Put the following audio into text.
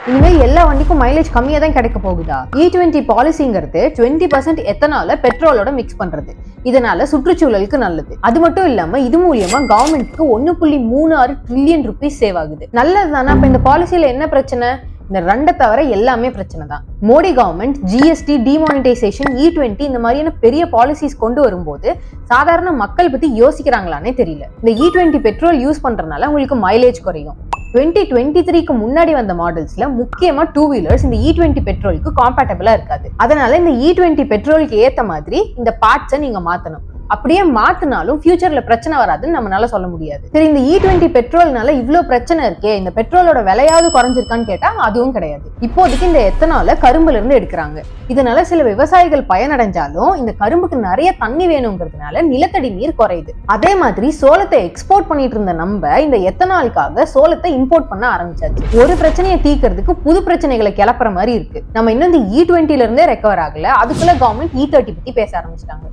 இனிமேல் எல்லா வண்டிக்கும் மைலேஜ் கம்மியா தான் கிடைக்க போகுதா? E20 பாலிசிங்கிறது 20% எத்தனால பெட்ரோலோட மிக்ஸ் பண்றது. இதனால சுற்றுச்சூழலுக்கு நல்லது. அது மட்டும் இல்லாம இது மூலியமா கவர்மெண்ட்க்கு 1.36 ட்ரில்லியன் ருபீஸ் சேவ் ஆகுது. நல்லது தானே. அப்ப இந்த பாலிசியில என்ன பிரச்சனை? இந்த ரெண்டை தவிர எல்லாமே பிரச்சனை தான். Modi government GST, demonetisation, E20 இந்த மாதிரியான பெரிய பாலிசிஸ் கொண்டு வரும்போது சாதாரண மக்கள் பத்தி யோசிக்கிறாங்களானே தெரியல. இந்த E20 பெட்ரோல் யூஸ் பண்றதுனால உங்களுக்கு மைலேஜ் குறையும். 2023க்கு முன்னாடி வந்த மாடல்ஸ்ல முக்கியமா 2 வீலர்ஸ் இந்த E20 பெட்ரோலுக்கு காம்பேட்டபிளா இருக்காது. அதனால இந்த E20 பெட்ரோலுக்கு ஏத்த மாதிரி இந்த பார்ட்ஸை நீங்க மாத்தணும். அப்படியே மாத்தினாலும் ஃபியூச்சர்ல பிரச்சனை வராதுன்னு நம்மளால சொல்ல முடியாது. சரி, இந்த E20 பெட்ரோல்னால இவ்வளவு பிரச்சனை இருக்கே, இந்த பெட்ரோலோட விலையாவது குறைஞ்சிருக்கான்னு கேட்டா அதுவும் கிடையாது. இப்போதைக்கு இந்த எத்தனால கரும்புல இருந்து எடுக்கிறாங்க. இதனால சில விவசாயிகள் பயனடைஞ்சாலும் இந்த கரும்புக்கு நிறைய தண்ணி வேணுங்கிறதுனால நிலத்தடி நீர் குறையுது. அதே மாதிரி சோளத்தை எக்ஸ்போர்ட் பண்ணிட்டு இருந்த நம்ம இந்த எத்தனாலுக்காக சோளத்தை இம்போர்ட் பண்ண ஆரம்பிச்சாச்சு. ஒரு பிரச்சனையை தீர்க்கறதுக்கு புது பிரச்சனைகளை கிளப்புற மாதிரி இருக்கு. நம்ம இன்னும் இந்த E20ல இருந்தே ரெக்கவர் ஆகல, அதுக்குள்ள கவர்மெண்ட் E30 பத்தி பேச ஆரம்பிச்சிட்டாங்க.